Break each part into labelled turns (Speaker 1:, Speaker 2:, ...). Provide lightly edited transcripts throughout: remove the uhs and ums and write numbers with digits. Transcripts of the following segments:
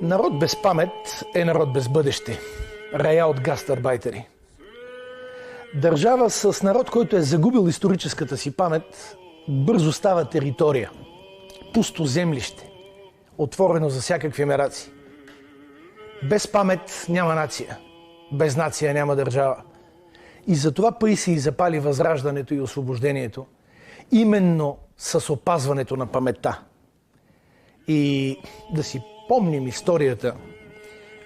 Speaker 1: Народ без памет е народ без бъдеще. Рая от гастарбайтери. Държава с народ, който е загубил историческата си памет, бързо става територия. Пусто землище. Отворено за всякакви мераци. Без памет няма нация. Без нация няма държава. И затова Паисий и запали възраждането и освобождението именно с опазването на паметта. И да си помним историята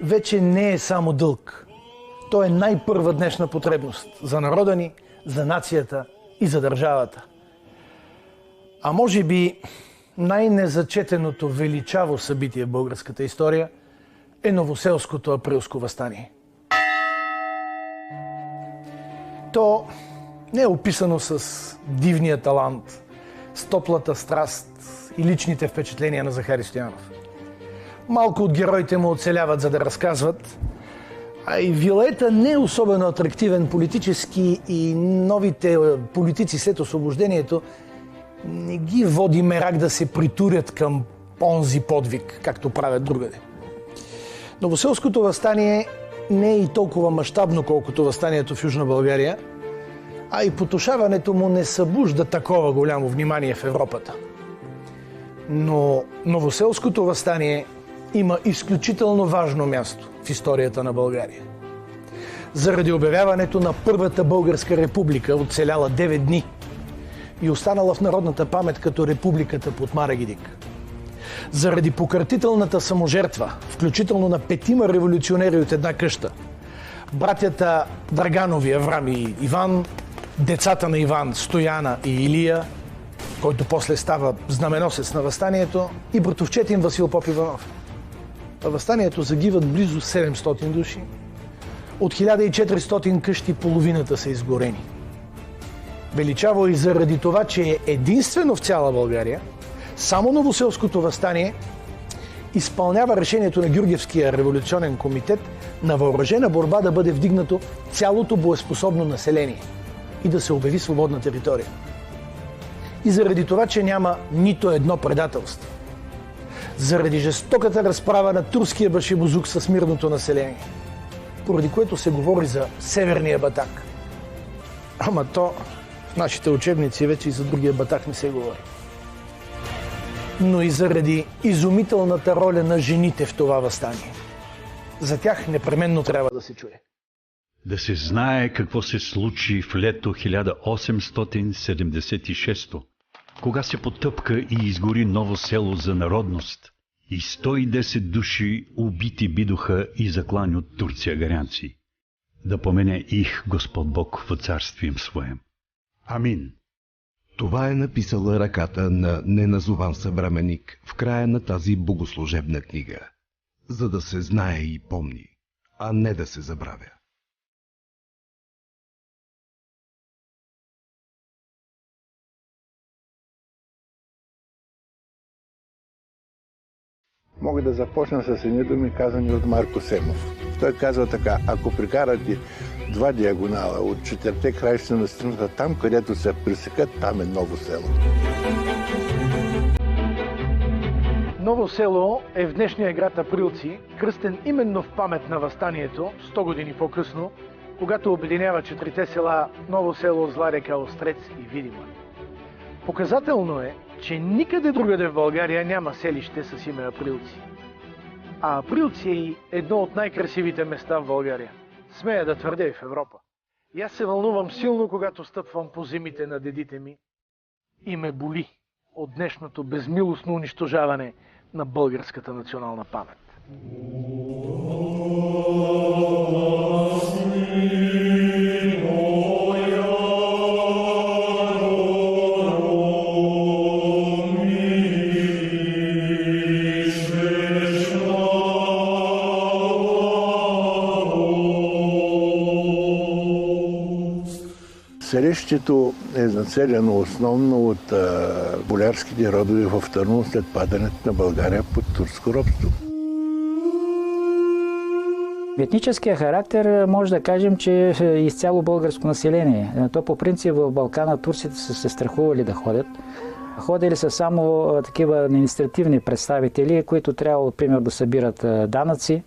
Speaker 1: вече не е само дълг. То е най-първа днешна потребност за народа ни, за нацията и за държавата. А може би най-незачетеното величаво събитие в българската история е Новоселското априлско въстание. То не е описано с дивния талант, с топлата страст и личните впечатления на Захари Стоянов. Малко от героите му оцеляват, за да разказват, а и Вилета не е особено атрактивен политически и новите политици след освобождението не ги води мерак да се притурят към онзи подвиг, както правят другаде. Новоселското въстание не е и толкова мащабно, колкото въстанието в Южна България, а и потушаването му не събужда такова голямо внимание в Европата. Но Новоселското въстание има изключително важно място в историята на България. Заради обявяването на Първата българска република, оцеляла 9 дни и останала в народната памет като републиката под Марагидик. Заради покъртителната саможертва, включително на 5 революционери от една къща, братята Драганови, Аврам и Иван, децата на Иван, Стояна и Илия, който после става знаменосец на въстанието, и братовчетин Васил Попиванов. Във въстанието загиват близо 700 души. От 1400 къщи половината са изгорени. Величаво и заради това, че е единствено в цяла България, само Новоселското въстание изпълнява решението на Георгиевския революционен комитет на въоръжена борба да бъде вдигнато цялото боеспособно население и да се обяви свободна територия. И заради това, че няма нито едно предателство. Заради жестоката разправа на турския башибозук с мирното население, поради което се говори за Северния Батак. Ама то в нашите учебници вече и за другия Батак не се говори. Но и заради изумителната роля на жените в това въстание. За тях непременно трябва да се чуе.
Speaker 2: Да се знае какво се случи в лето 1876, кога се потъпка и изгори ново село за народност и 110 души убити бидоха и заклани от турци-агарянци. Да помене их Господ Бог в царствием своем. Амин.
Speaker 3: Това е написала ръката на неназован съвременник в края на тази богослужебна книга, за да се знае и помни, а не да се забравя.
Speaker 4: Мога да започна с едни думи, казани от Марко Семов. Той казва така: ако прикарате 2 диагонала от 4 краища на стената, там, където се пресекат, там е ново село.
Speaker 1: Ново село е в днешния град Априлци, кръстен именно в памет на въстанието, 100 години по-късно, когато обединява 4 села Ново село, Зла река, Острец и Видима. Показателно е, че никъде другаде в България няма селище с име Априлци. А Априлци е едно от най-красивите места в България. Смея да твърдя и в Европа. И аз се вълнувам силно, когато стъпвам по земите на дедите ми и ме боли от днешното безмилостно унищожаване на българската национална памет.
Speaker 4: Селището е населено основно от болярските родове в Търново след падането на България под турско робство.
Speaker 5: Етническия характер може да кажем, че е изцяло българско население. То по принцип в Балкана турците са се страхували да ходят. Ходили са само такива административни представители, които трябва, примерно, да събират данъци.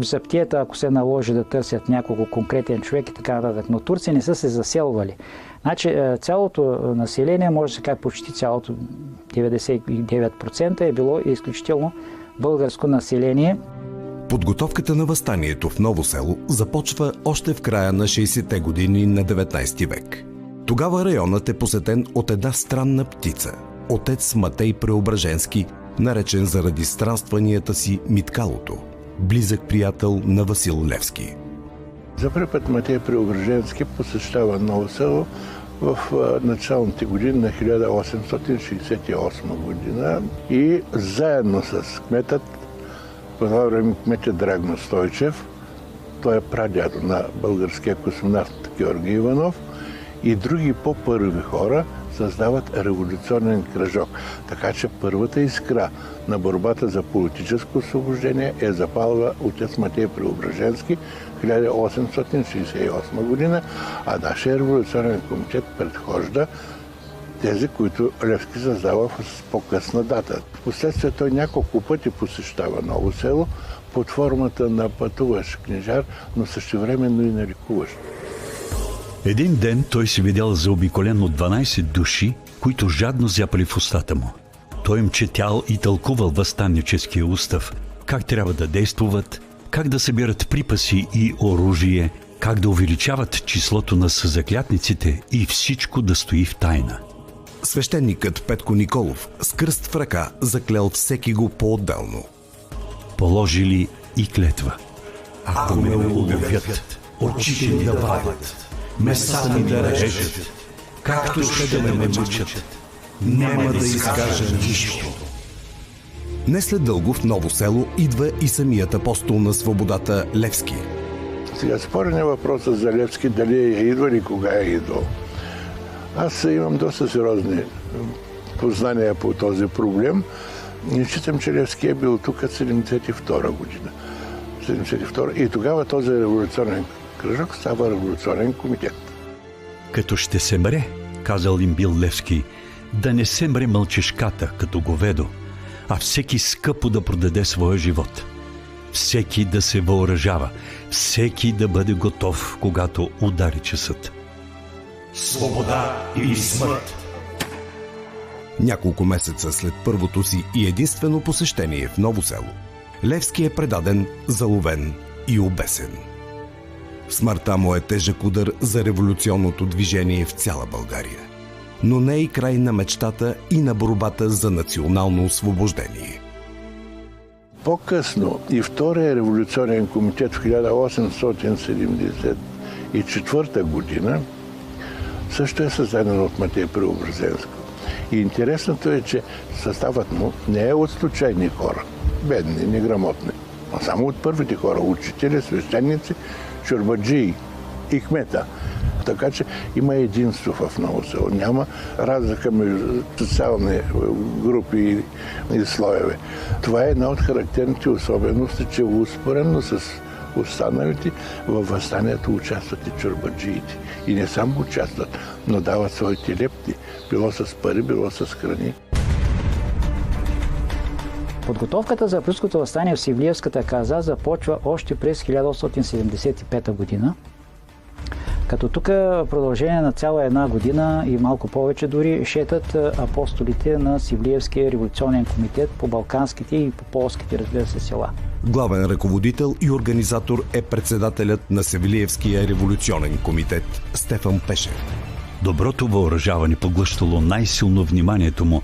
Speaker 5: За птията, ако се наложи да търсят няколко конкретен човек и така нататък. Но турци не са се заселвали. Значи цялото население, може да се каже почти цялото, 99% е било изключително българско население.
Speaker 3: Подготовката на въстанието в Ново село започва още в края на 60-те години на 19 век. Тогава районът е посетен от една странна птица – отец Матей Преображенски, наречен заради странстванията си Миткалото, близък приятел на Васил Левски.
Speaker 4: За първи път Матей Преображенски посещава Ново село в началните години на 1868 година и заедно с кметът, по това време кмет е Драгно Стойчев, той е прадядо на българския космонавт Георги Иванов, и други по-първи хора създават революционен кръжок. Така че първата искра на борбата за политическо освобождение е запалва отец Матей Преображенски в 1868 година, а нашия революционен комитет предхожда тези, които Левски създава с по-късна дата. Впоследствие той няколко пъти посещава Ново село под формата на пътуващ книжар, но същевременно и на лекуващ.
Speaker 2: Един ден той се видял заобиколен от 12 души, които жадно зяпали в устата му. Той им четял и тълкувал въстанническия устав, как трябва да действуват, как да събират припаси и оръжие, как да увеличават числото на съзаклятниците и всичко да стои в тайна.
Speaker 3: Свещеникът Петко Николов с кръст в ръка заклел всеки го по-отделно.
Speaker 2: Положили и клетва. Ако ме обявят, очите ми да вадят, места ми да режат, както ще да ме мъчат, няма да изкажа нищо.
Speaker 3: Не след дълго в Ново село идва и самият апостол на свободата Левски.
Speaker 4: Сега спорен е въпросът за Левски, дали е идвал и кога е идвал. Аз имам доста сериозни познания по този проблем и считам, че Левски е бил тук 1972 година. 1972. И тогава този революционен кръжок става революционен комитет.
Speaker 2: Като ще се мре, казал им бил Левски, да не се мре мълчешката, като говедо, а всеки скъпо да продаде своя живот. Всеки да се въоръжава, всеки да бъде готов, когато удари часът.
Speaker 6: Свобода или смърт.
Speaker 3: Няколко месеца след първото си и единствено посещение в Ново село, Левски е предаден, заловен и обесен. Смъртта му е тежък удар за революционното движение в цяла България. Но не и край на мечтата и на борбата за национално освобождение.
Speaker 4: По-късно и втория революционен комитет в 1874 година също е създаден от Матей Преображенски. И интересното е, че съставът му не е от случайни хора, бедни, неграмотни, а само от първите хора, учители, свещеници, чорбаджии и кмета. Така че има единство в Ново село. Няма разлика между социални групи и слоеве. Това е една от характерните особености, че успоредно с останалите във въстанието участват и чорбаджиите. И не само участват, но дават своите лепти, било с пари, било с храни.
Speaker 5: Подготовката за Априлското въстание в Севлиевската каза започва още през 1875 година. Като тук в продължение на цяла една година и малко повече дори шетат апостолите на Севлиевския революционен комитет по балканските и по полските, разбира се, села.
Speaker 3: Главен ръководител и организатор е председателят на Севлиевския революционен комитет Стефан Пешев.
Speaker 2: Доброто въоръжаване поглъщало най-силно вниманието му.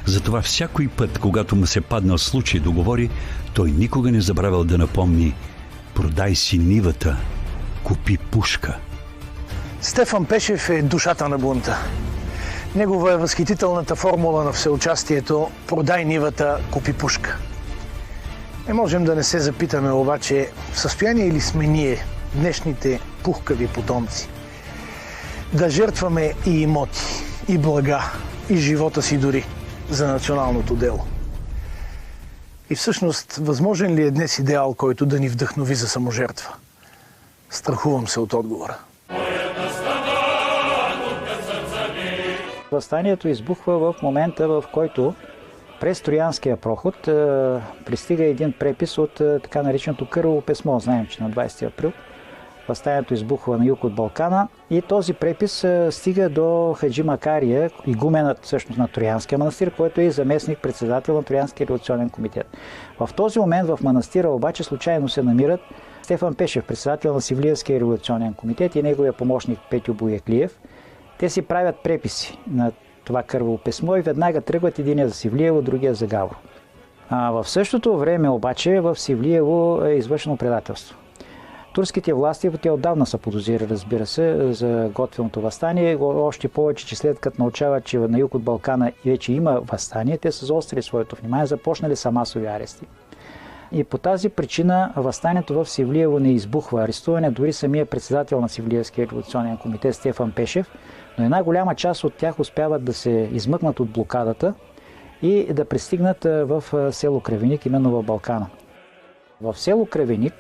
Speaker 2: Затова всякой път, когато му се паднал случай да говори, той никога не забравял да напомни: продай си нивата, купи пушка.
Speaker 1: Стефан Пешев е душата на бунта. Негова е възхитителната формула на всеучастието «Продай нивата, купи пушка». Не можем да не се запитаме обаче, в състояние ли сме ние, днешните пухкави потомци, да жертваме и имоти, и блага, и живота си дори за националното дело. И всъщност, възможен ли е днес идеал, който да ни вдъхнови за саможертва? Страхувам се от отговора.
Speaker 5: Въстанието избухва в момента, в който през Троянския проход пристига един препис от така нареченото Кърваво писмо. Знаем, че на 20 април въстанието избухва на юг от Балкана и този препис стига до Хаджи Макария, игуменът всъщност на Троянския манастир, който е заместник председател на Троянския революционен комитет. В този момент в манастира обаче случайно се намират Стефан Пешев, председател на Севлиевския революционен комитет, и неговия помощник Петю Бояклиев. Те си правят преписи на това Кърваво писмо и веднага тръгват единия за Севлиево, другия за Гавро. В същото време обаче в Севлиево е извършено предателство. Турските власти, те отдавна са подозирали, разбира се, за готвеното въстание. Още повече, че след като научават, че на юг от Балкана вече има въстание, те са заострили своето внимание, започнали са масови арести. И по тази причина въстанието в Севлиево не избухва. Арестуване дори самия председател на Севлиевския революционен комитет Стефан Пешев, но една голяма част от тях успяват да се измъкнат от блокадата и да пристигнат в село Кръвеник, именно в Балкана. В село Кръвеник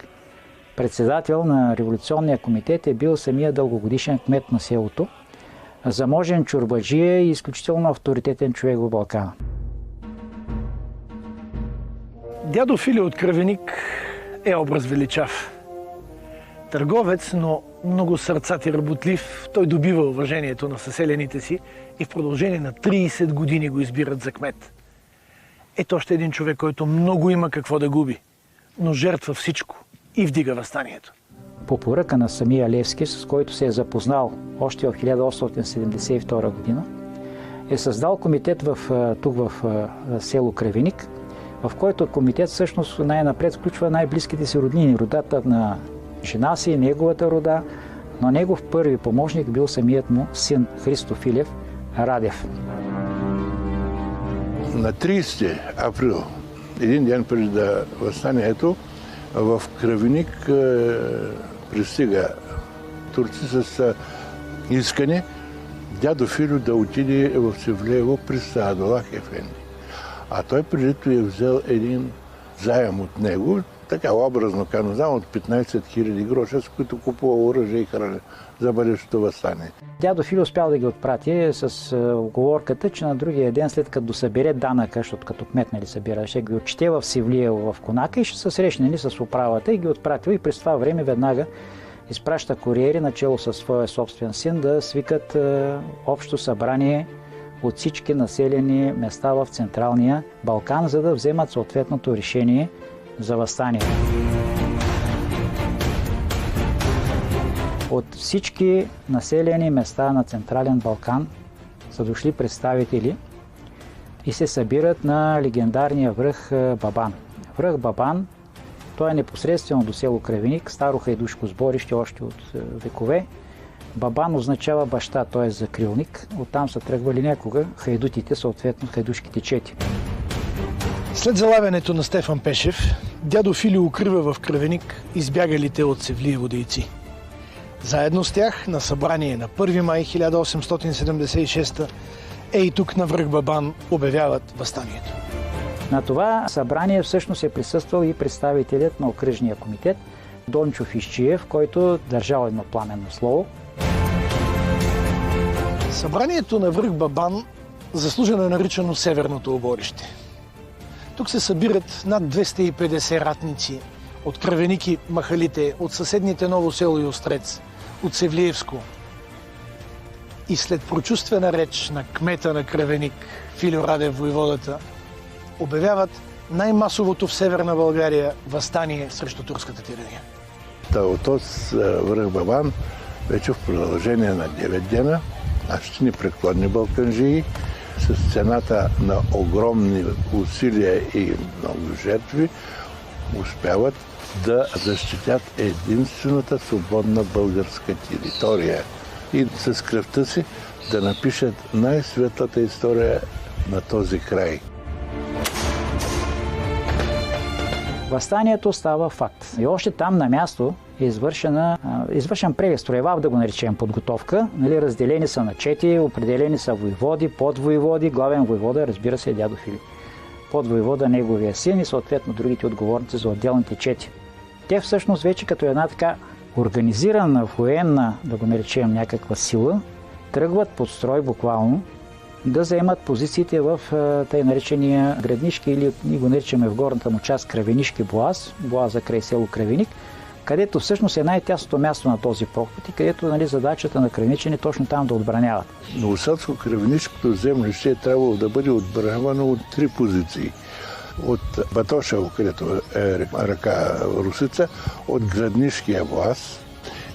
Speaker 5: председател на революционния комитет е бил самия дългогодишен кмет на селото, заможен чорбаджия и изключително авторитетен човек в Балкана.
Speaker 1: Дядо Филио от Кръвеник е образ величав. Търговец, но много сърцат и работлив, той добива уважението на съселените си и в продължение на 30 години го избират за кмет. Ето още един човек, който много има какво да губи, но жертва всичко и вдига въстанието.
Speaker 5: По поръка на самия Левски, с който се е запознал още в 1872 година, е създал комитет тук в село Кръвеник, в който комитет всъщност най-напред включва най-близките си роднини, родата на жена си, неговата рода, но негов първи помощник бил самият му син Христо Филев Радев.
Speaker 4: На 30 април, един ден преди въстанието, в Кръвеник пристига турци с искане дядо Филио да отиде в Севлиево при Саадолах Ефенди. А той предито е взел един заем от него, така образно казано, заем от 15 000 гроша, с които купува оръжие и храна за бъдещото въстание.
Speaker 5: Дядо Филио успял да ги отпрати с оговорката, че на другия ден, след като досъбере данъка, защото като кмет събира, ще ги отчете в Севлиево в Конака и ще се срещнали с управата и ги отпратил, и през това време веднага изпраща куриери начело със своя собствен син да свикат общо събрание от всички населени места в Централния Балкан, за да вземат съответното решение за въстание. От всички населени места на Централен Балкан са дошли представители и се събират на легендарния връх Бабан. Връх Бабан, той е непосредствено до село Кръвеник, старо хайдушко сборище още от векове. Бабан означава баща, т.е. закрилник. Оттам са тръгвали някога хайдутите, съответно хайдушките чети.
Speaker 1: След залавянето на Стефан Пешев, дядо Филио укрива в Кръвеник избягалите от Севлиево дейци. Заедно с тях на събрание на 1 май 1876 и тук на връх Бабан обявяват въстанието.
Speaker 5: На това събрание всъщност е присъствал и представителят на окръжния комитет Дончо Фишчиев, който държал едно пламенно слово.
Speaker 1: Събранието на връх Бабан заслужено е наричано Северното оборище. Тук се събират над 250 ратници от Кръвеник и махалите, от съседните Ново село и Острец, от Севлиевско. И след прочувствена реч на кмета на Кръвеник, Филио Радев, войводата, обявяват най-масовото в Северна България въстание срещу турската тирания.
Speaker 4: От този връх Бабан вече в продължение на 9 дена нашите непреклонни балканжии с цената на огромни усилия и много жертви успяват да защитят единствената свободна българска територия и с кръвта си да напишат най-светлата история на този край.
Speaker 5: Въстанието става факт. И още там на място е извършен преглед, строева, да го наречем, подготовка. Разделени са на чети, определени са войводи, подвойводи, главен войвода, разбира се, дядо Филип. Подвойвода, неговия син и съответно другите отговорници за отделните чети. Те всъщност вече като една така организирана военна, да го наречем, някаква сила, тръгват под строй буквално да заемат позициите в тъй наречения Граднишки, или ние го наричаме в горната му част Кравенишки боаз, боаза край село Кравеник, където всъщност е най-тясното място на този проход и където задачата на кравеничани точно там да отбраняват.
Speaker 4: Новоселско-кравенишкото землище е трябвало да бъде отбранявано от 3 позиции. От Батошево, където е река Русица, от Граднишкия боаз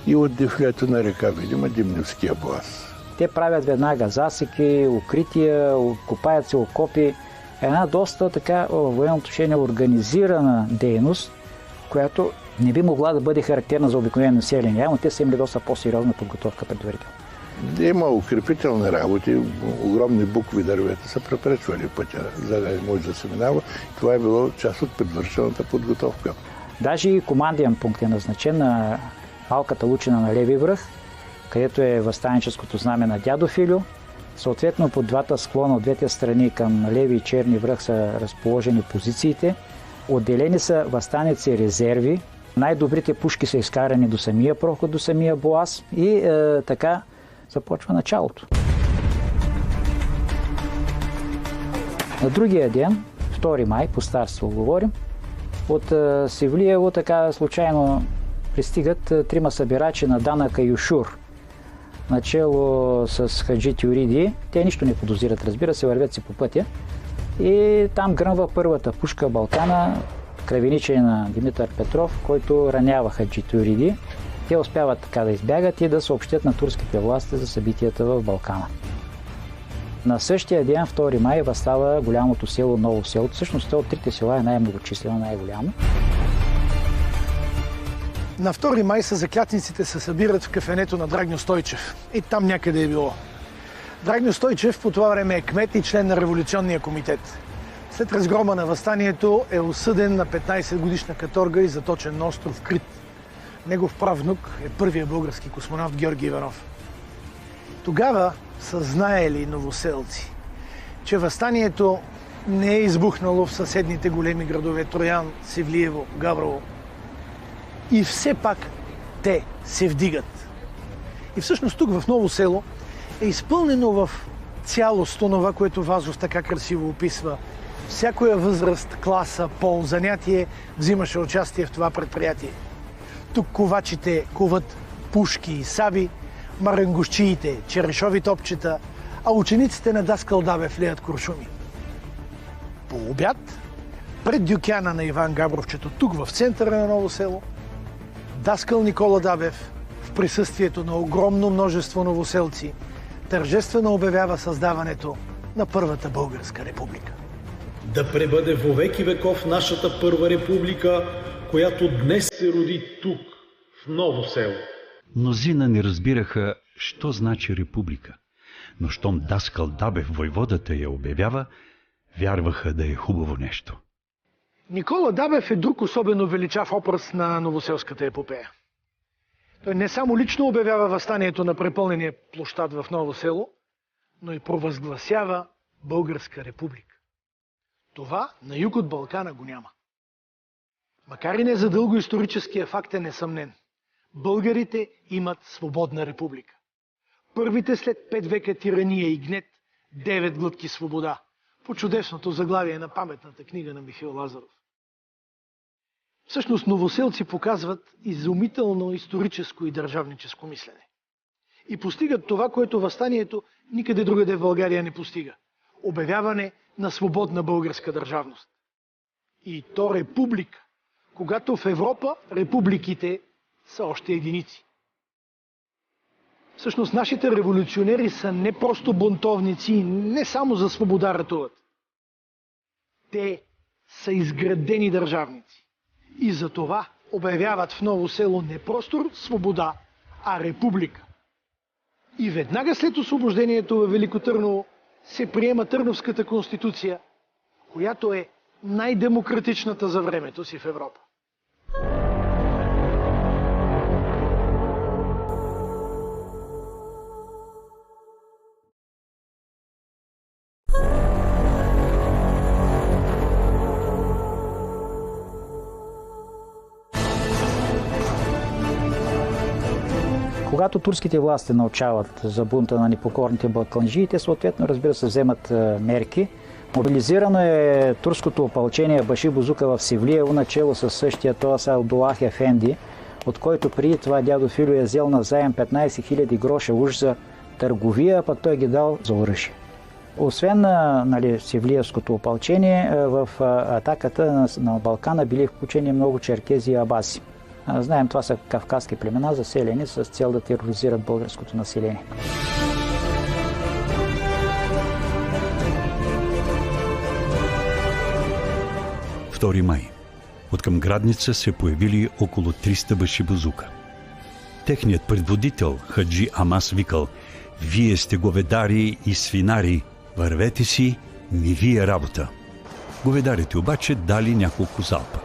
Speaker 4: и от дефилето на река Видима, Димневския боаз.
Speaker 5: Те правят веднага засеки, укрития, копаят се окопи. Една доста така в военно отношение организирана дейност, която не би могла да бъде характерна за обикновено население, но те са имали доста по-сериозна подготовка предварително.
Speaker 4: Има укрепителни работи, огромни букви дървета са препречвали пътя, за да може да се минава. Това е било част от предварителната подготовка.
Speaker 5: Даже и команден пункт е назначен на малката лучина на Леви връх, където е въстаническото знаме на дядо Филю. Съответно, по двата склона от двете страни към Леви и Черни връх са разположени позициите. Отделени са въстаници резерви. Най-добрите пушки са изкарани до самия проход, до самия боаз и така започва началото. На другия ден, 2 май, по старство говорим, от Севлиево така случайно пристигат 3 събирачи на данъка Юшур, начело с хаджи Тюриди. Те нищо не подозират, разбира се, вървят си по пътя. И там гръмва първата пушка Балкана, кравеничен на Димитър Петров, който ранява хаджи Тюриди. Те успяват така да избягат и да съобщят на турските власти за събитията в Балкана. На същия ден, 2 май, възстава голямото село Ново село. Всъщност от 3 села е най-многочислено, най-голямо.
Speaker 1: На 2 май заклятниците се събират в кафенето на Драгньо Стойчев. И там някъде е било. Драгньо Стойчев по това време е кмет и член на революционния комитет. След разгрома на въстанието е осъден на 15 годишна каторга и заточен на остров Крит. Негов правнук е първият български космонавт Георги Иванов. Тогава са знаели новоселци, че въстанието не е избухнало в съседните големи градове Троян, Севлиево, Габрово. И все пак те се вдигат. И всъщност тук в Ново село е изпълнено в цялост това, което Вазов така красиво описва. Всякоя възраст, класа, пол, занятие взимаше участие в това предприятие. Тук ковачите коват пушки и саби, маренгощиите, черешови топчета, а учениците на Даскал Дабев леят куршуми. По обяд, пред дюкяна на Иван Габровчето, тук в центъра на Ново село, Даскал Никола Дабев, в присъствието на огромно множество новоселци, тържествено обявява създаването на Първата българска република.
Speaker 7: Да пребъде вовеки веков нашата Първа република, която днес се роди тук, в Ново село.
Speaker 2: Мнозина не разбираха, що значи република. Но щом Даскал Дабев, войводата, я обявява, вярваха да е хубаво нещо.
Speaker 1: Никола Дабев е друг особено величав образ на новоселската епопея. Той не само лично обявява въстанието на препълнения площад в Ново село, но и провъзгласява Българска република. Това на юг от Балкана го няма. Макар и не за дълго, историческия факт е несъмнен. Българите имат свободна република. Първите след 5 века тирания и гнет, 9 глътки свобода. По чудесното заглавие на паметната книга на Михаил Лазаров. Всъщност новоселци показват изумително историческо и държавническо мислене. И постигат това, което въстанието никъде другаде в България не постига. Обявяване на свободна българска държавност. И то република, когато в Европа републиките са още единици. Всъщност нашите революционери са не просто бунтовници, не само за свобода ратуват. Те са изградени държавници. И за това обявяват в Ново село не просто свобода, а република. И веднага след освобождението във Велико Търново се приема Търновската конституция, която е най-демократичната за времето си в Европа.
Speaker 5: Когато турските власти научават за бунта на непокорните балканджии, те съответно, разбира се, вземат мерки. Мобилизирано е турското опълчение Баши Бозука в Севлиево, начело с същия Тоас Абдулах Ефенди, от който преди това дядо Филю е взел на заем 15 000 гроша уж за търговия, а пък той ги дал за оръжие. Освен на Севлиевското опълчение, в атаката на Балкана били включени много черкези и абаси. Знаем, това са кавказски племена, заселени с цел да тероризират българското население.
Speaker 2: 2 май. Откъм градница се появили около 300 баши бозука. Техният предводител, Хаджи Амас, викал: "Вие сте говедари и свинари, вървете си, не ви е работа." Говедарите обаче дали няколко залпа.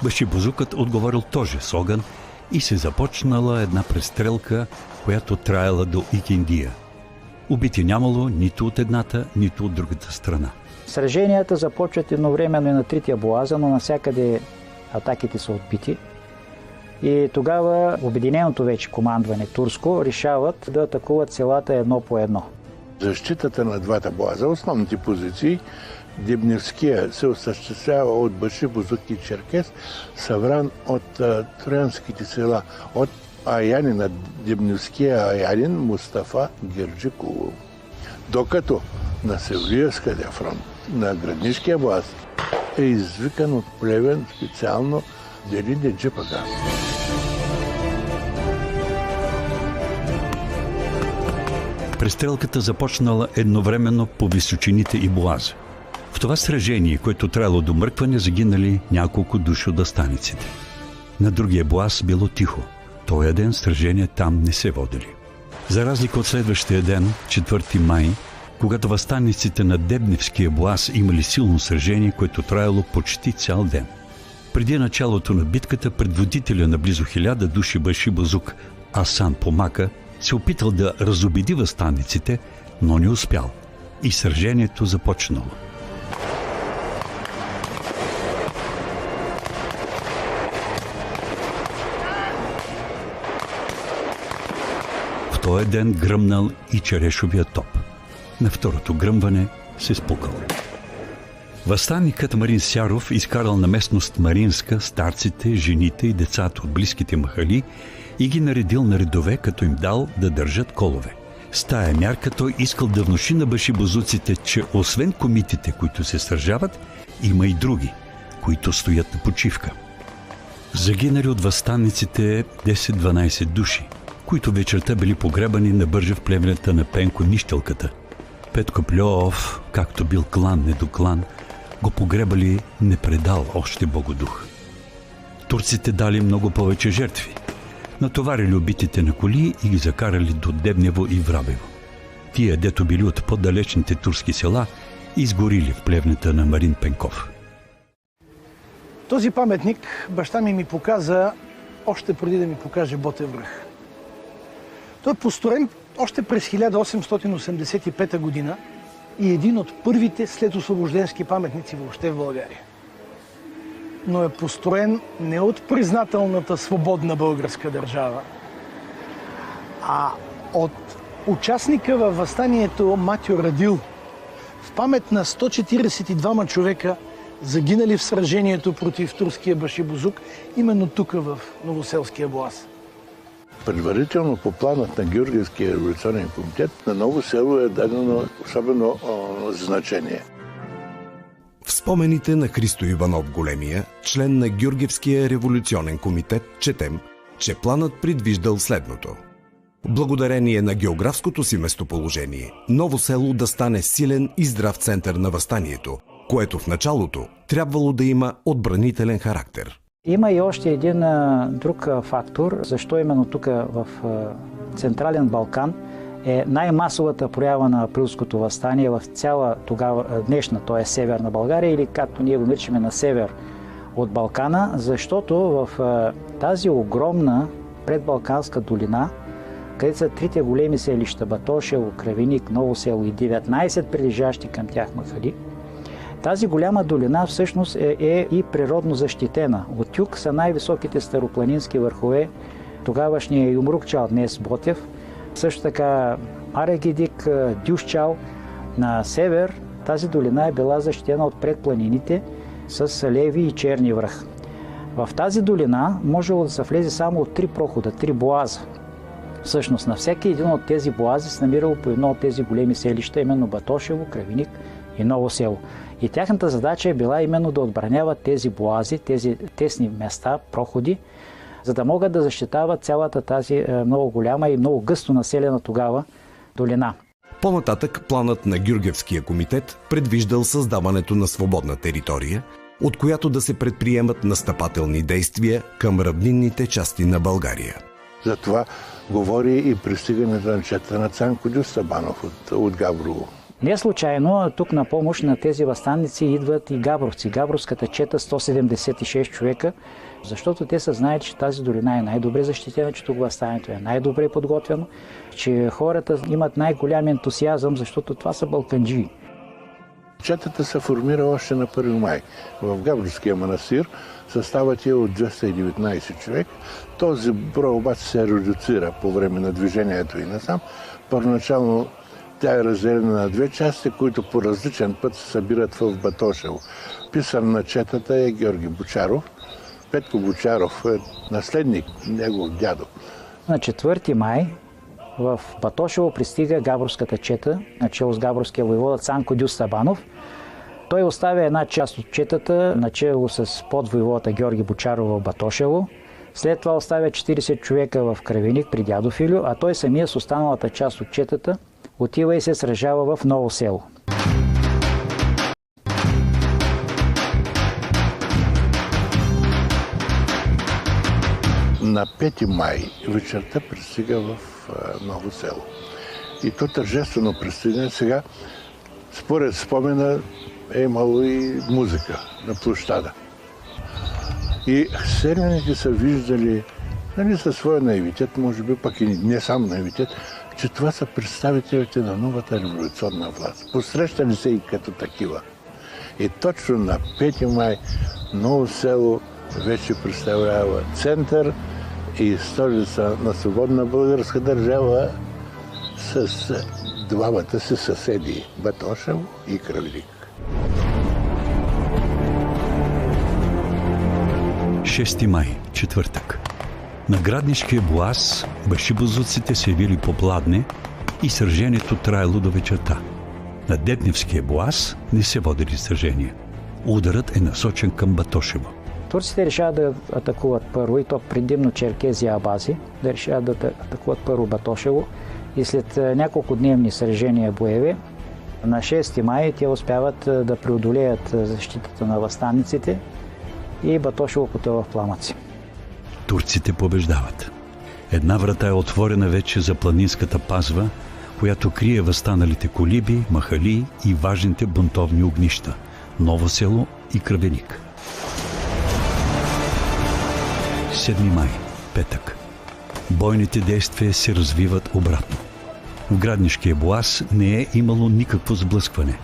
Speaker 2: Баши бозукът отговорил тоже с огън и се започнала една престрелка, която траяла до Икиндия. Убити нямало нито от едната, нито от другата страна.
Speaker 5: Сраженията започват едновременно и на Трития Боаза, но навсякъде атаките са отбити. И тогава обединеното вече командване турско решават да атакуват селата едно по едно.
Speaker 4: Защитата на двата боаза, основните позиции, Дебневския се осъществява от Баши Бозук и Черкес, събран от троянските села, от Аянин, на Дебневския Аянин, Мустафа Герджикулов. Докато на Севлиевския фронт, на Граднишкия боаз, е извикан от плевен специално Дели Деджипага.
Speaker 2: Престрелката започнала едновременно по височините и боаза. В това сражение, което трябвало до мъркване, загинали няколко души от дастаниците. На другия боаз било тихо. Тоя ден сражения там не се водили. За разлика от следващия ден, 4 май, когато въстаниците на Дебневския боаз имали силно сражение, което траяло почти цял ден. Преди началото на битката, предводителя на близо 1000 души Баши Бозук Асан Помака се опитал да разубеди въстаниците, но не успял. И сражението започнало. В този ден гръмнал и черешовия топ. На второто гръмване се спукал. Въстанникът Марин Сяров изкарал на местност Маринска старците, жените и децата от близките махали и ги наредил на редове, като им дал да държат колове. С тая мярка той искал да внуши на башибозуците, че освен комитите, които се сражават, има и други, които стоят на почивка. Загинали от въстанниците 10-12 души, които вечерта били погребани на бържа в племената на Пенко Нищелката. Петко Плеов, както бил клан недоклан, го погребали не предал още Богодух. Турците дали много повече жертви. Натоварили убитите на коли и ги закарали до Дебнево и Врабево. Тия, дето били от по-далечните турски села, изгорили в плевната на Марин Пенков.
Speaker 1: Този паметник баща ми показа още преди да ми покаже Ботев връх. Той е построен още през 1885 година и е един от първите след освобожденски паметници въобще в България. Но е построен не от признателната свободна българска държава, а от участника във въстанието Матьо Радил в памет на 142 човека, загинали в сражението против турския Башибозук, именно тук в Новоселския боаз.
Speaker 4: Предварително по планът на Георгиевския революционен комитет на Ново село е дадено особено значение.
Speaker 3: В спомените на Христо Иванов Големия, член на Георгиевския революционен комитет, четем, че планът предвиждал следното. Благодарение на географското си местоположение, Ново село да стане силен и здрав център на въстанието, което в началото трябвало да има отбранителен характер.
Speaker 5: Има и още един друг фактор, защо именно тук в Централен Балкан е най-масовата проява на априлското въстание в цяла тогава днешна, т.е. Северна България, или както ние го наричаме на север от Балкана, защото в тази огромна предбалканска долина, където са трите големи селища Батошево, Кравеник, Ново село и 19 прилежащи към тях махали, тази голяма долина всъщност е и природно защитена. От юг са най-високите старопланински върхове тогавашния Юмрукчал, днес Ботев, също така Арегидик, Дюшчал. На север тази долина е била защитена от предпланините с Леви и Черни връх. В тази долина можело да се влезе само от 3 прохода, 3 боаза. Всъщност на всеки един от тези боази се намирало по едно от тези големи селища, именно Батошево, Кравеник и Ново село. И тяхната задача е била именно да отбраняват тези боази, тези тесни места, проходи, за да могат да защитават цялата тази много голяма и много гъсто населена тогава долина.
Speaker 3: По-нататък планът на Гюргевския комитет предвиждал създаването на свободна територия, от която да се предприемат настъпателни действия към равнинните части на България.
Speaker 4: Затова говори и пристигането на чета на Цанко Дюстабанов от Габрово.
Speaker 5: Не случайно тук на помощ на тези въстанници идват и габровци. Габровската чета 176 човека, защото те са знаят, че тази долина е най-добре защитена, че тук въстанието е най-добре подготвено, че хората имат най-голям ентусиазъм, защото това са балканджии.
Speaker 4: Четата се формира още на 1 май. В Габровския манастир съставът е от 219 човек. Този брой обаче се редуцира по време на движението и насам. Първоначално тя е разделена на 2 части, които по различен път се събират в Батошево. Писар на четата е Георги Бочаров. Петко Бочаров е наследник, негов дядо.
Speaker 5: На 4 май в Батошево пристига Габровската чета, начело с габровския войвода Цанко Дюстабанов. Той оставя една част от четата, начело с подвойвода Георги Бочаров в Батошево. След това оставя 40 човека в Кравеник при дядо Филю, а той самия с останалата част от четата отива и се сражава в Ново село.
Speaker 4: На 5 май вечерта пристига в Ново село. И то тържествено пристигане. Сега, според спомена, е имало и музика на площада. И селяните са виждали, със своя наивитет, може би пък и не сам наивитет, че това са представителите на новата революционна власт. Посрещали се и като такива. И точно на 5 май Ново село вече представлява център и столица на свободна българска държава с двамата си съседи Батошево и Кравеник.
Speaker 2: 6 май, четвъртък. На граднишкия боаз башибозуците се явили по пладне и сражението траяло до вечерта. На Дебневския боаз не се водили сражения. Ударът е насочен към Батошево.
Speaker 5: Турците решават да атакуват първо, и то предимно Черкези и Абази, да решават да атакуват първо Батошево и след няколко дневни сражения боеви, на 6 май те успяват да преодолеят защитата на въстанниците и Батошево потъва в пламъци.
Speaker 2: Турците побеждават. Една врата е отворена вече за планинската пазва, която крие възстаналите колиби, махали и важните бунтовни огнища – Ново село и Кравеник. 7 май, петък. Бойните действия се развиват обратно. В граднишкия боаз не е имало никакво сблъскване,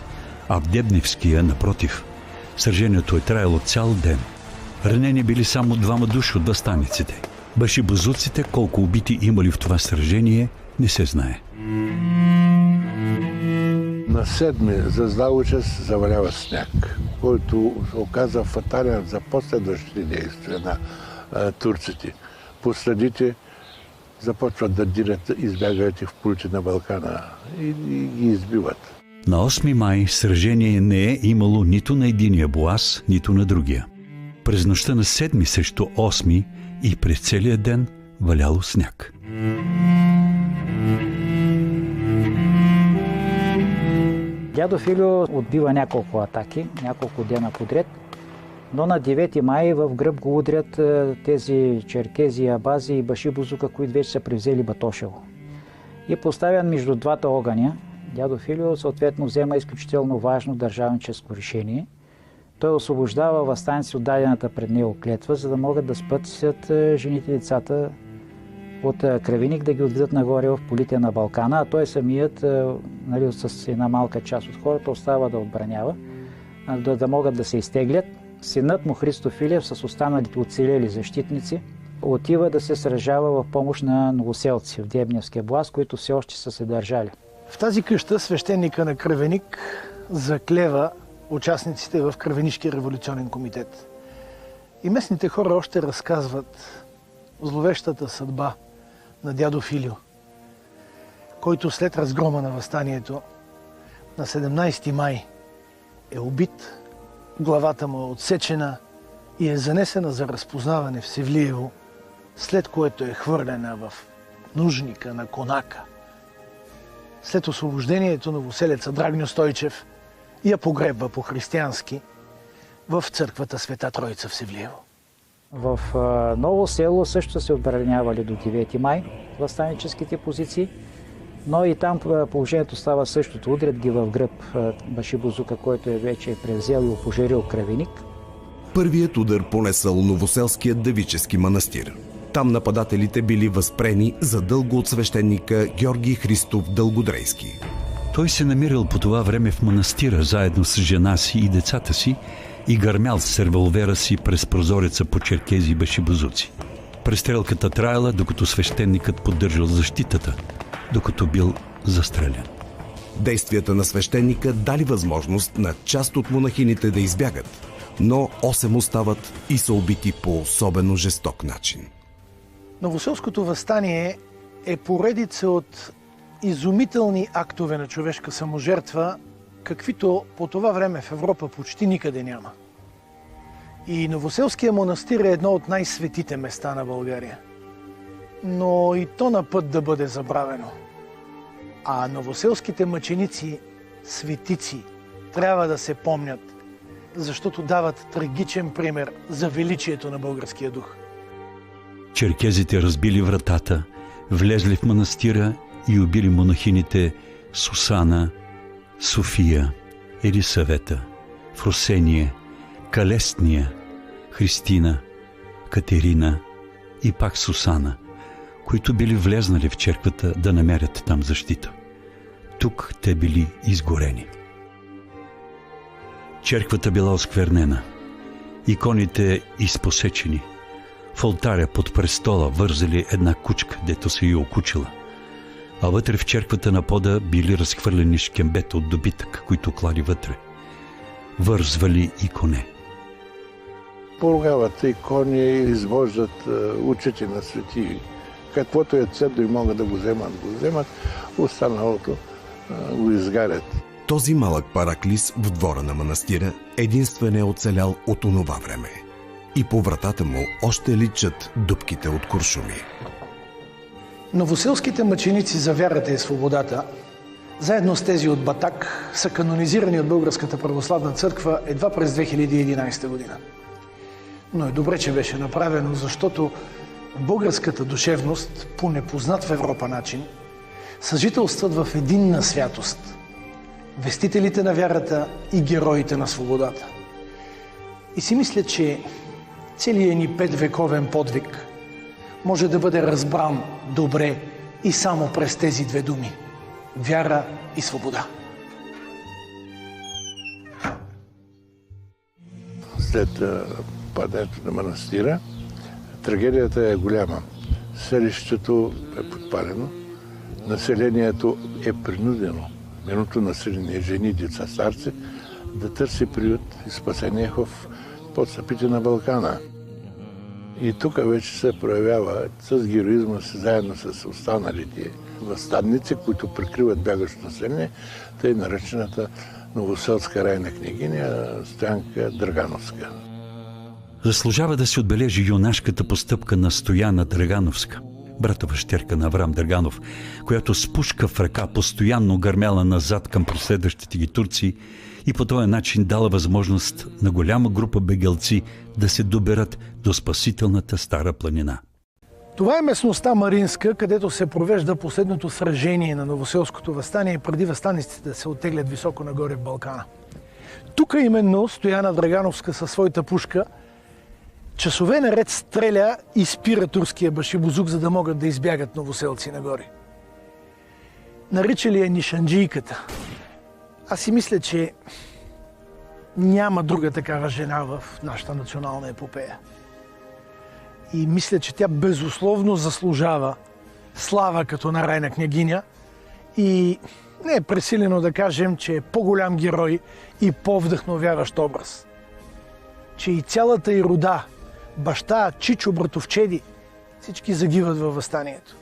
Speaker 2: а в Дебневския, напротив, сражението е траяло цял ден. Ранени били само 2 души от въстаниците. Башибозуците, колко убити имали в това сражение, не се знае.
Speaker 4: На 7 за Здалучас завалява сняг, който се оказа фатален за последващите действия на турците. Последите започват да дирят, избягат и в полите на Балкана и ги избиват.
Speaker 2: На 8 май сражение не е имало нито на единия боаз, нито на другия. През нощта на 7 срещу 8 и през целия ден валяло сняг.
Speaker 5: Дядо Филю отбива няколко атаки, няколко дена подред, но на 9 май в гръб го удрят тези черкези, абази и башибозука, които вече са превзели Батошево. И поставян между двата огъня, дядо Филю съответно взема изключително важно държавническо решение. Той освобождава въстаници от дадената пред него клетва, за да могат да спътят жените и децата от Кравеник, да ги отведат нагоре в полите на Балкана, а той самият, с една малка част от хората, остава да отбранява, да могат да се изтеглят. Синът му Христо Филев с останалите оцелели защитници отива да се сражава в помощ на новоселци в Дебневския блаз, които все още са се държали.
Speaker 1: В тази къща свещеника на Кръвеник заклева участниците в Кръвенишкия революционен комитет. И местните хора още разказват зловещата съдба на дядо Филио, който след разгрома на въстанието на 17 май е убит, главата му е отсечена и е занесена за разпознаване в Севлиево, след което е хвърлена в нужника на конака. След освобождението новоселеца Драгньо Стойчев я погребва по-християнски в църквата Света Троица в Севлиево.
Speaker 5: В Ново село също се отбранявали до 9 май въстаническите позиции, но и там положението става същото. Удрят ги в гръб Башибозука, който вече е превзел и опожарил Кръвеник.
Speaker 3: Първият удар понесъл новоселският девически манастир. Там нападателите били възпрени задълго от свещеника Георги Христов Дългодрейски.
Speaker 2: Той се намирал по това време в манастира заедно с жена си и децата си и гърмял с револвера си през прозореца по черкези и башибозуци. Престрелката траяла, докато свещеникът поддържал защитата, докато бил застрелян.
Speaker 3: Действията на свещеника дали възможност на част от монахините да избягат, но 8 остават и са убити по особено жесток начин.
Speaker 1: Новоселското въстание е поредица от изумителни актове на човешка саможертва, каквито по това време в Европа почти никъде няма. И Новоселския монастир е едно от най-светите места на България. Но и то на път да бъде забравено. А новоселските мъченици, светици, трябва да се помнят, защото дават трагичен пример за величието на българския дух.
Speaker 2: Черкезите разбили вратата, влезли в манастира и убили монахините Сусана, София, Елисавета, Фросения, Калестния, Христина, Катерина и пак Сусана, които били влезнали в черквата да намерят там защита. Тук те били изгорени. Черквата била осквернена, иконите изпосечени. В алтаря под престола вързали една кучка, дето се й окучила, а вътре в черквата на пода били разхвърлени шкембета от добитък, които клали вътре. Вързвали и коне.
Speaker 4: Поругават икони, извождат очите на свети. Каквото е ценно и могат да го вземат, останалото го изгарят.
Speaker 3: Този малък параклис в двора на манастира единствен е оцелял от онова време. И по вратата му още личат дупките от куршуми.
Speaker 1: Новоселските мъченици за вярата и свободата, заедно с тези от Батак, са канонизирани от Българската православна църква едва през 2011 година. Но е добре, че беше направено, защото българската душевност, по непознат в Европа начин, съжителстват в единна святост – вестителите на вярата и героите на свободата. И си мисля, че целият ни 5-вековен подвиг може да бъде разбран добре и само през тези две думи – вяра и свобода.
Speaker 4: След падането на манастира, трагедията е голяма. Селището е подпалено, населението е принудено, минуто население, жени, деца, старци, да търси приют и спасение в подстъпите на Балкана. И тук вече се проявява с героизма си, заедно с останалите въстанници, които прикриват бягащото население, тъй наречената новоселска райна княгиня Стоянка Драгановска.
Speaker 2: Заслужава да се отбележи юнашката постъпка на Стояна Драгановска, братова щерка на Аврам Драганов, която с пушка в ръка постоянно гърмяла назад към преследващите ги турци и по този начин дала възможност на голяма група бегалци да се доберат до спасителната Стара планина.
Speaker 1: Това е местността Маринска, където се провежда последното сражение на новоселското въстание преди въстаниците да се оттеглят високо нагоре в Балкана. Тук именно Стояна Драгановска със своята пушка часове наред стреля и спира турския башибозук, за да могат да избягат новоселци нагоре. Наричали я Нишанджийката. Аз си мисля, че няма друга такава жена в нашата национална епопея. и мисля, че тя безусловно заслужава слава като на Райна княгиня и не е пресилено да кажем, че е по-голям герой и по-вдъхновяващ образ. Че и цялата й рода, баща, чичо, братовчеди, всички загиват във въстанието.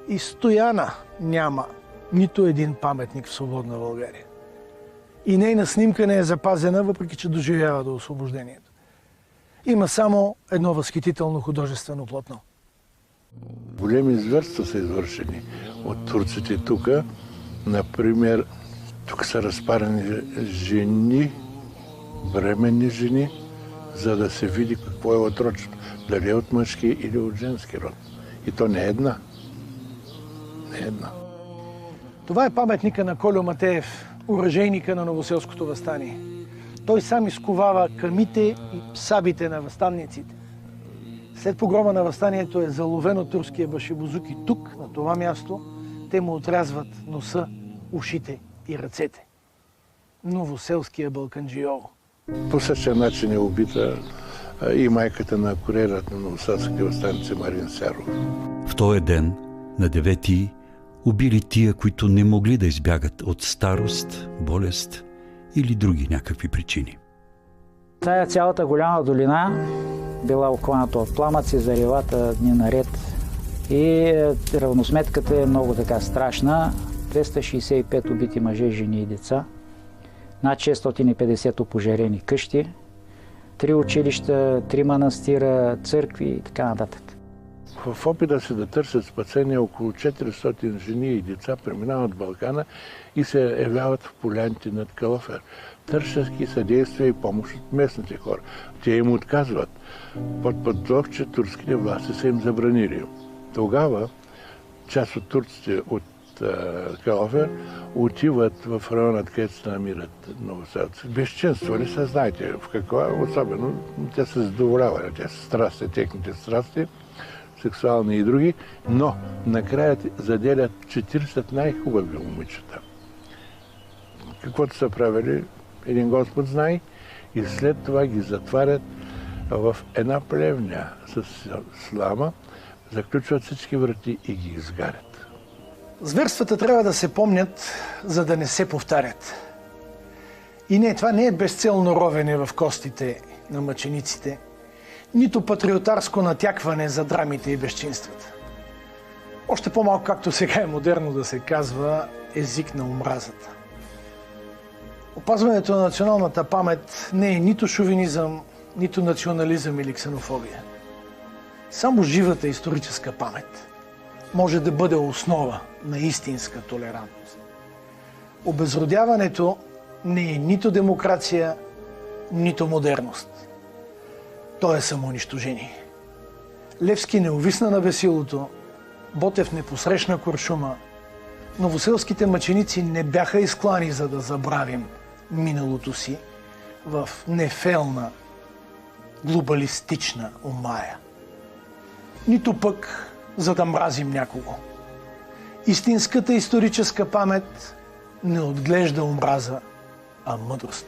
Speaker 1: И Стояна няма нито един паметник в свободна България. И нейна снимка не е запазена, въпреки че доживява до освобождението. Има само едно възхитително художествено платно.
Speaker 4: Големи зверства са извършени от турците тук. Например, тук са разпарени жени, бременни жени, за да се види какво е отрочено. Дали е от мъжки или от женски род. И то не е една. Не е една.
Speaker 1: Това е паметника на Кольо Матеев, оръжейника на Новоселското въстание. Той сам изковава камите и сабите на въстанниците. След погрома на въстанието е заловен от турския башибозук и тук, на това място, те му отрязват носа, ушите и ръцете. Новоселския балканджиово.
Speaker 4: По същия начин е убита и майката на курерът на Новоселските въстаници Марин Сяров.
Speaker 2: В този ден, на 9-ти, убили тия, които не могли да избягат от старост, болест или други някакви причини.
Speaker 5: Тая цялата голяма долина била обхваната от пламъци, заривата дни наред. И равносметката е много така страшна. 265 убити мъже, жени и деца, над 650 опожарени къщи, 3 училища, 3 манастира, църкви и така нататък.
Speaker 4: В опита си да търсят спасение, около 400 жени и деца преминават Балкана и се явяват в поляните над Калафер, търсейки съдействие и помощ от местните хора. Те им отказват под предлог, че турските власти са им забранили. Тогава част от турците от Калафер отиват в районът, където се намират новоселци. Безчинствали се, знаете в какво, особено те се задоволявали, те са страсти, техните страсти, сексуални и други, но накрая заделят 40 най-хубави момичета. Каквото са правили, един Господ знае, и след това ги затварят в една плевня с слама, заключват всички врати и ги изгарят.
Speaker 1: Зверствата трябва да се помнят, за да не се повтарят. И не, това не е безцелно ровене в костите на мъчениците, нито патриотарско натякване за драмите и безчинствата. Още по-малко, както сега е модерно да се казва, език на омразата. Опазването на националната памет не е нито шовинизъм, нито национализъм или ксенофобия. Само живата историческа памет може да бъде основа на истинска толерантност. Обезродяването не е нито демокрация, нито модерност. То е самоунищожение. Левски не увисна на бесилото, Ботев не посрещна куршума, новоселските мъченици не бяха изклани, за да забравим миналото си в нефелна, глобалистична омая. Нито пък за да мразим някого. Истинската историческа памет не отглежда омраза, а мъдрост.